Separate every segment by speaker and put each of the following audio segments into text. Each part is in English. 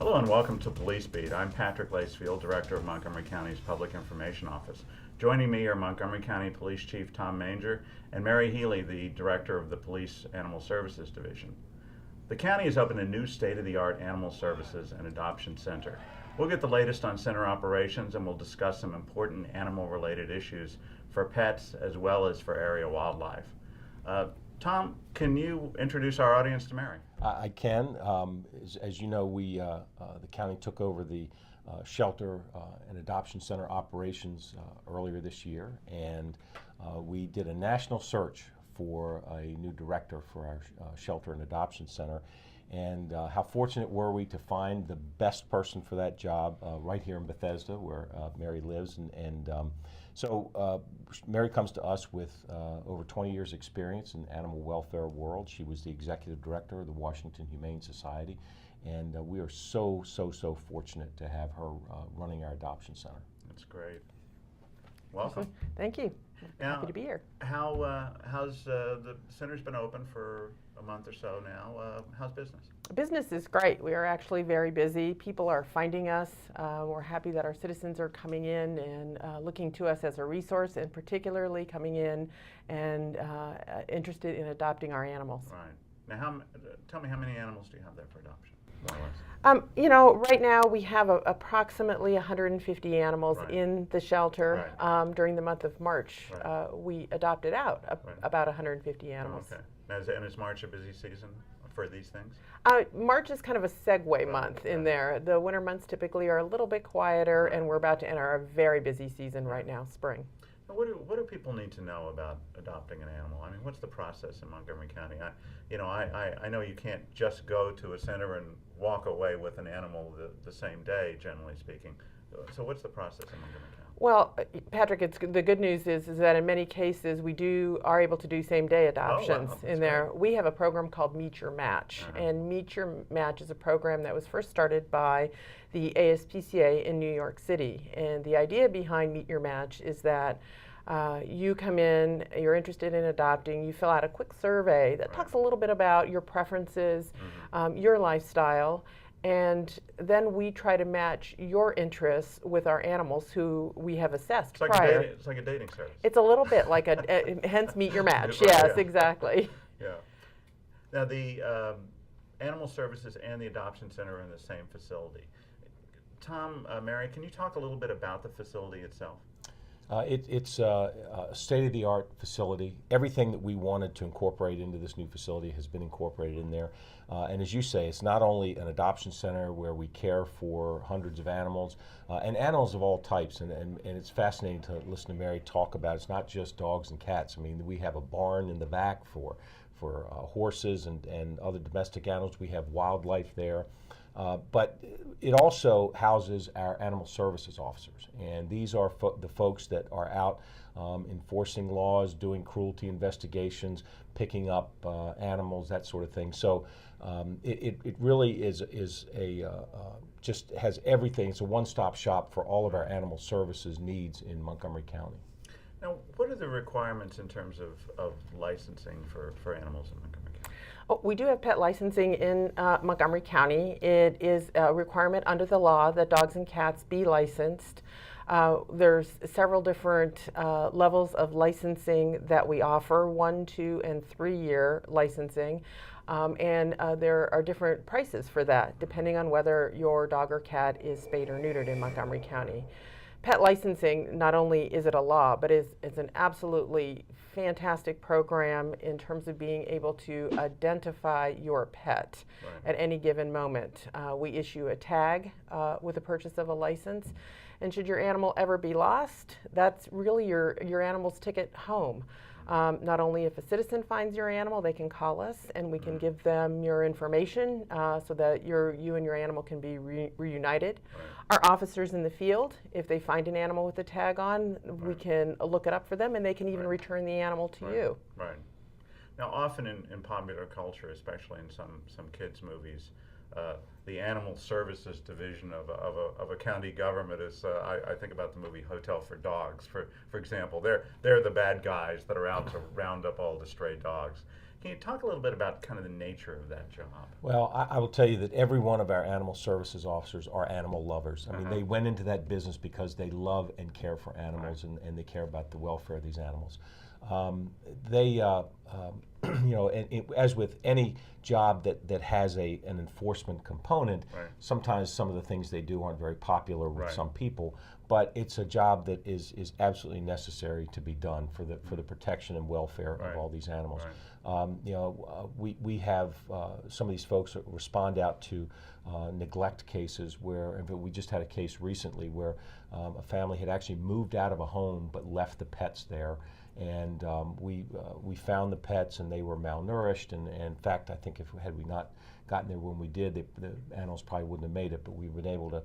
Speaker 1: Hello and welcome to Police Beat. I'm Patrick Lacefield, Director of Montgomery County's Public Information Office. Joining me are Montgomery County Police Chief Tom Manger and Mary Healy, the Director of the Police Animal Services Division. The county has opened a new state-of-the-art animal services and adoption center. We'll get the latest on center operations and we'll discuss some important animal-related issues for pets as well as for area wildlife. Tom, can you introduce our audience to Mary?
Speaker 2: I can. As you know, the county took over the shelter and adoption center operations earlier this year, and we did a national search for a new director for our shelter and adoption center. And how fortunate were we to find the best person for that job right here in Bethesda, where Mary lives. So Mary comes to us with over 20 years experience in animal welfare world. She was the executive director of the Washington Humane Society, and we are so fortunate to have her running our adoption center.
Speaker 1: That's great. Welcome.
Speaker 3: Awesome. Thank you. Happy to be here.
Speaker 1: How's the center's been open for a month or so now? How's business?
Speaker 3: Business is great. We are actually very busy. People are finding us. We're happy that our citizens are coming in and looking to us as a resource, and particularly coming in and interested in adopting our animals.
Speaker 1: Right. Now, tell me, how many animals do you have there for adoption?
Speaker 3: Right now we have approximately 150 animals in the shelter. During the month of March, we adopted out about 150 animals.
Speaker 1: Okay. Now, is March a busy season for these things?
Speaker 3: March is kind of a segue month in there. The winter months typically are a little bit quieter, and we're about to enter a very busy season right now, spring.
Speaker 1: Now, what do people need to know about adopting an animal? I mean, what's the process in Montgomery County? I know you can't just go to a center and walk away with an animal the same day, generally speaking. So what's the process in Montgomery County?
Speaker 3: Well, Patrick, the good news is that in many cases we are able to do same-day adoptions in there. Great. We have a program called Meet Your Match, and Meet Your Match is a program that was first started by the ASPCA in New York City. And the idea behind Meet Your Match is that you come in, you're interested in adopting, you fill out a quick survey that talks a little bit about your preferences, your lifestyle, and then we try to match your interests with our animals who we have assessed prior.
Speaker 1: It's like a dating service.
Speaker 3: It's a little bit like hence Meet Your Match. Yes, exactly.
Speaker 1: Yeah. Now, the Animal Services and the Adoption Center are in the same facility. Tom, Mary, can you talk a little bit about the facility itself?
Speaker 2: It's a state-of-the-art facility. Everything that we wanted to incorporate into this new facility has been incorporated in there. And as you say, it's not only an adoption center where we care for hundreds of animals, and animals of all types. And it's fascinating to listen to Mary talk about. It's not just dogs and cats. I mean, we have a barn in the back for horses and other domestic animals. We have wildlife there. But it also houses our animal services officers, and these are the folks that are out enforcing laws, doing cruelty investigations, picking up animals, that sort of thing. So it really is just has everything. It's a one-stop shop for all of our animal services needs in Montgomery County.
Speaker 1: Now, what are the requirements in terms of licensing for animals in Montgomery County?
Speaker 3: Oh, we do have pet licensing in Montgomery County. It is a requirement under the law that dogs and cats be licensed. There's several different levels of licensing that we offer, 1, 2, and 3-year licensing. And there are different prices for that, depending on whether your dog or cat is spayed or neutered in Montgomery County. Pet licensing, not only is it a law, but it's an absolutely fantastic program in terms of being able to identify your pet at any given moment. We issue a tag with the purchase of a license, and should your animal ever be lost, that's really your animal's ticket home. Not only if a citizen finds your animal, they can call us and we can give them your information so that you and your animal can be reunited. Our officers in the field, if they find an animal with a tag on, we can look it up for them and they can even return the animal to you.
Speaker 1: Right. Now, often in popular culture, especially in some kids' movies, the animal services division of a county government is, I think about the movie Hotel for Dogs, for example. They're the bad guys that are out to round up all the stray dogs. Can you talk a little bit about kind of the nature of that job?
Speaker 2: Well, I will tell you that every one of our animal services officers are animal lovers. I mean, they went into that business because they love and care for animals, and they care about the welfare of these animals. As with any job that has an enforcement component, sometimes some of the things they do aren't very popular with some people, but it's a job that is absolutely necessary to be done for the protection and welfare of all these animals. We have some of these folks that respond out to neglect cases where, we just had a case recently where a family had actually moved out of a home but left the pets there. And we found the pets, and they were malnourished. And in fact, I think had we not gotten there when we did, the animals probably wouldn't have made it. But we've been able to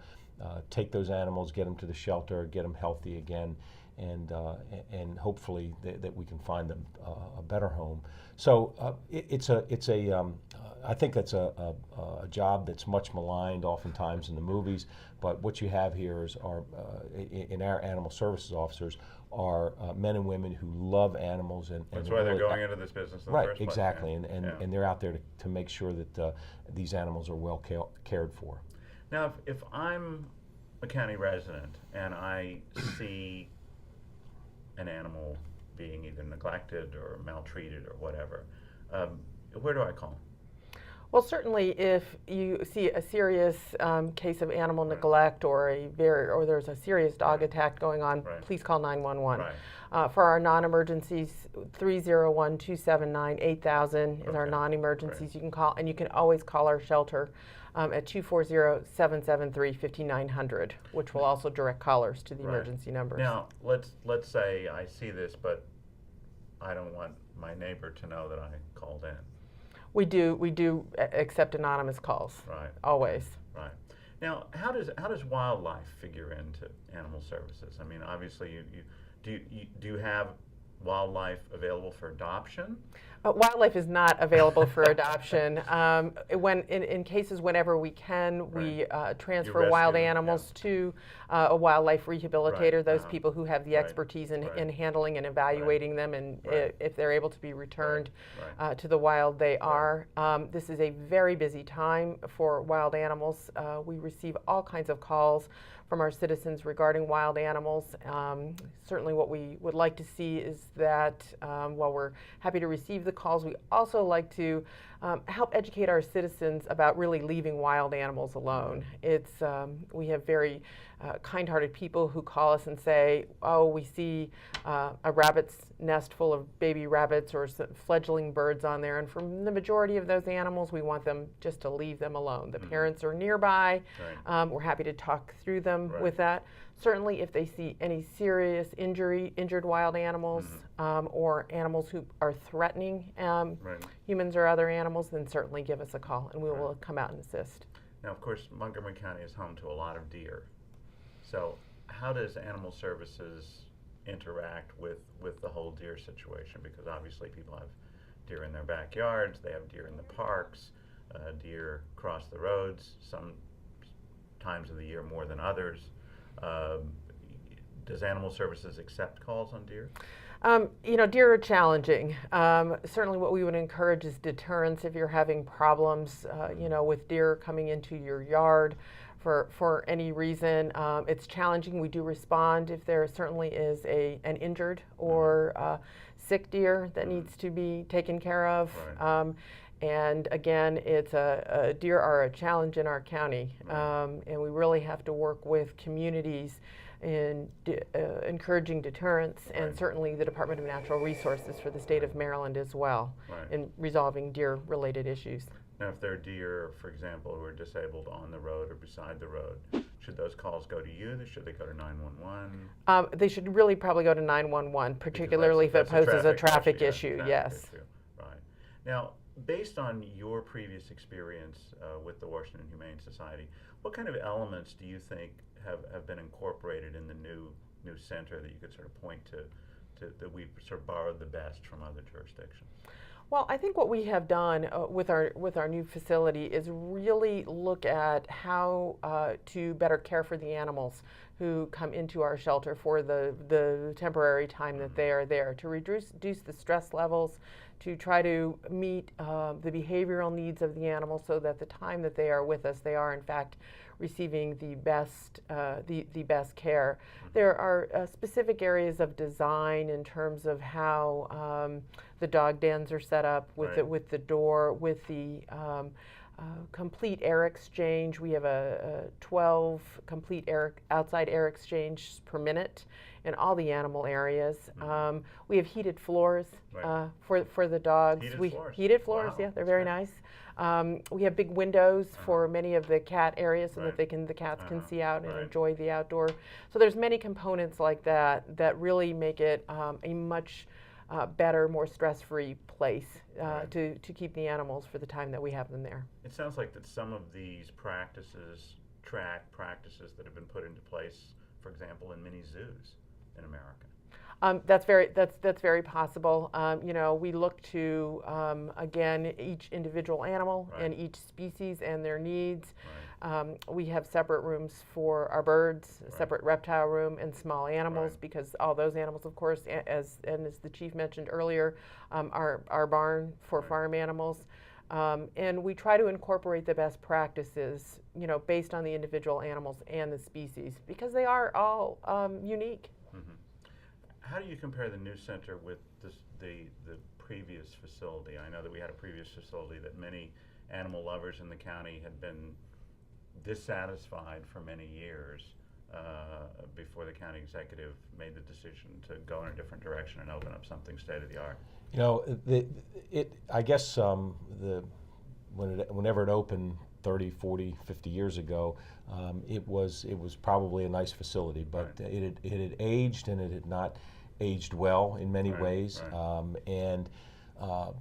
Speaker 2: take those animals, get them to the shelter, get them healthy again, and hopefully that we can find them a better home. So I think that's a job that's much maligned oftentimes in the movies. But what you have here is in our animal services officers are men and women who love animals, and
Speaker 1: that's why they're going into this business in the first place.
Speaker 2: Exactly, and they're out there to make sure that these animals are well cared for.
Speaker 1: Now, if I'm a county resident and I see an animal being either neglected or maltreated or whatever, where do I call?
Speaker 3: Well, certainly, if you see a serious case of animal neglect or there's a serious dog attack going on, please call 911. For our non-emergencies, 301-279-8000 is our non-emergencies. You can call, and you can always call our shelter at 240-773-5900, which will also direct callers to the emergency numbers.
Speaker 1: Now, let's say I see this, but I don't want my neighbor to know that I called in.
Speaker 3: We do accept anonymous calls. Always.
Speaker 1: Right. Now, how does wildlife figure into animal services? I mean, obviously, do you have wildlife available for adoption?
Speaker 3: Wildlife is not available for adoption. In cases whenever we can, we transfer wild animals to a wildlife rehabilitator, those people who have the expertise in handling and evaluating them, and if they're able to be returned to the wild, they are. This is a very busy time for wild animals. We receive all kinds of calls from our citizens regarding wild animals. Certainly what we would like to see is that while we're happy to receive the calls, we also like to help educate our citizens about really leaving wild animals alone. We have very kind-hearted people who call us and say, oh, we see a rabbit's nest full of baby rabbits or some fledgling birds on there, and for the majority of those animals, we want them just to leave them alone. The parents are nearby. We're happy to talk through them with that. Certainly, if they see any serious injured wild animals or animals who are threatening humans or other animals, then certainly give us a call, and we will come out and assist.
Speaker 1: Now, of course, Montgomery County is home to a lot of deer. So how does animal services interact with the whole deer situation? Because obviously people have deer in their backyards, they have deer in the parks, deer cross the roads, some times of the year more than others. Does animal services accept calls on deer?
Speaker 3: Deer are challenging. Certainly what we would encourage is deterrence if you're having problems, with deer coming into your yard for any reason. It's challenging. We do respond if there certainly is an injured or sick deer that needs to be taken care of. And again, deer are a challenge in our county, and we really have to work with communities in encouraging deterrence, and certainly the Department of Natural Resources for the state of Maryland as well in resolving deer-related issues.
Speaker 1: Now, if there are deer, for example, who are disabled on the road or beside the road, should those calls go to you? Should they go to 911?
Speaker 3: They should really probably go to 911, particularly if it poses a traffic issue. Yes.
Speaker 1: Right. Now, based on your previous experience with the Washington Humane Society, what kind of elements do you think have been incorporated in the new center that you could sort of point to that we've sort of borrowed the best from other jurisdictions?
Speaker 3: Well, I think what we have done with our new facility is really look at how to better care for the animals who come into our shelter for the temporary time that they are there, to reduce the stress levels, to try to meet the behavioral needs of the animals, so that the time that they are with us, they are in fact receiving the best care. There are specific areas of design in terms of how the dog dens are set up with the door, with the complete air exchange. We have a 12 complete outside air exchange per minute in all the animal areas. We have heated floors for the dogs. Heated floors,
Speaker 1: wow.
Speaker 3: yeah, they're very nice. We have big windows for many of the cat areas, so that the cats can see out and enjoy the outdoor. So there's many components like that that really make it a much better, more stress-free place to keep the animals for the time that we have them there.
Speaker 1: It sounds like that some of these practices track practices that have been put into place, for example, in many zoos in America.
Speaker 3: That's very possible. We look to again each individual animal and each species and their needs. We have separate rooms for our birds, a separate reptile room, and small animals, because all those animals, of course, as the chief mentioned earlier, our barn for farm animals. And we try to incorporate the best practices, based on the individual animals and the species, because they are all unique.
Speaker 1: How do you compare the new center with the previous facility? I know that we had a previous facility that many animal lovers in the county had been dissatisfied for many years before the county executive made the decision to go in a different direction and open up something state of the art.
Speaker 2: I guess whenever it opened 30, 40, 50 years ago, it was probably a nice facility, but it had aged, and it had not aged well in many ways. And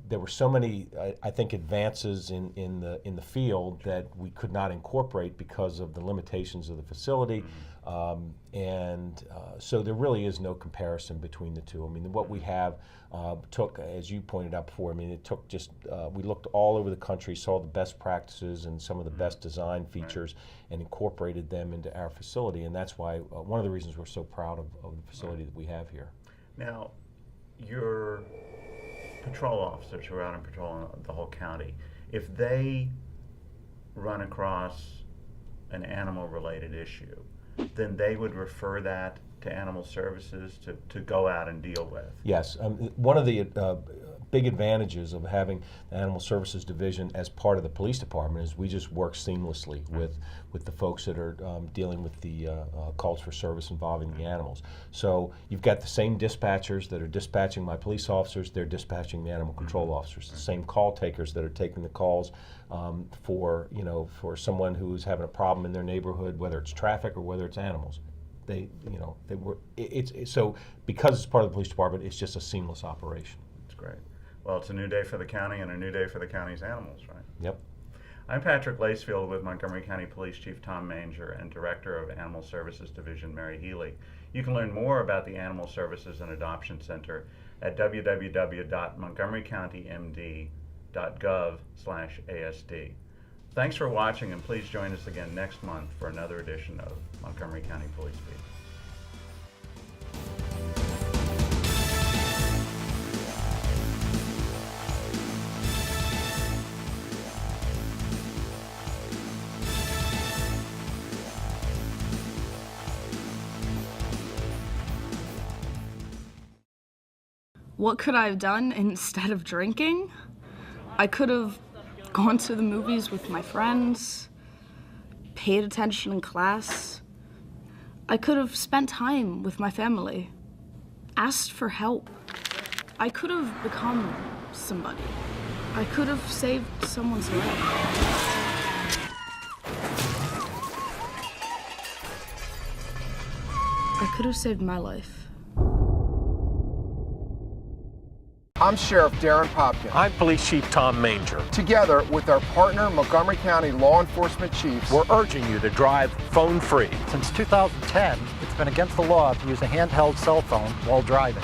Speaker 2: there were so many, I think, advances in the field that we could not incorporate because of the limitations of the facility. So there really is no comparison between the two. I mean, what we have took, as you pointed out before, it took just, we looked all over the country, saw the best practices and some of the best design features, and incorporated them into our facility. And that's why, one of the reasons we're so proud of the facility that we have here.
Speaker 1: Now, your patrol officers who are out on patrol in the whole county, if they run across an animal-related issue, then they would refer that to animal services to go out and deal with.
Speaker 2: Yes. One of the big advantages of having the Animal Services Division as part of the police department is we just work seamlessly with the folks that are dealing with the calls for service involving the animals. So you've got the same dispatchers that are dispatching my police officers, they're dispatching the animal control officers. The same call takers that are taking the calls for someone who's having a problem in their neighborhood, whether it's traffic or whether it's animals. So because it's part of the police department, it's just a seamless operation.
Speaker 1: That's great. Well, it's a new day for the county and a new day for the county's animals, right?
Speaker 2: Yep.
Speaker 1: I'm Patrick Lacefield with Montgomery County Police Chief Tom Manger and Director of Animal Services Division Mary Healy. You can learn more about the Animal Services and Adoption Center at www.montgomerycountymd.gov/ASD. Thanks for watching, and please join us again next month for another edition of Montgomery County Police Beat.
Speaker 4: What could I have done instead of drinking? I could have gone to the movies with my friends, paid attention in class. I could have spent time with my family, asked for help. I could have become somebody. I could have saved someone's life. I could have saved my life.
Speaker 5: I'm Sheriff Darren Popkin.
Speaker 6: I'm Police Chief Tom Manger.
Speaker 5: Together with our partner, Montgomery County Law Enforcement Chiefs,
Speaker 6: We're urging you to drive phone-free.
Speaker 7: Since 2010, it's been against the law to use a handheld cell phone while driving.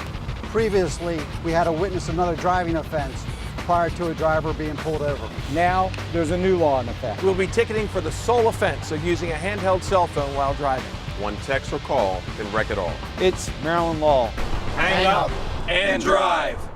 Speaker 8: Previously, we had to witness another driving offense prior to a driver being pulled over. Now, there's a new law in effect.
Speaker 9: We'll be ticketing for the sole offense of using a handheld cell phone while driving.
Speaker 5: One text or call can wreck it all.
Speaker 8: It's Maryland law.
Speaker 9: Hang up and drive.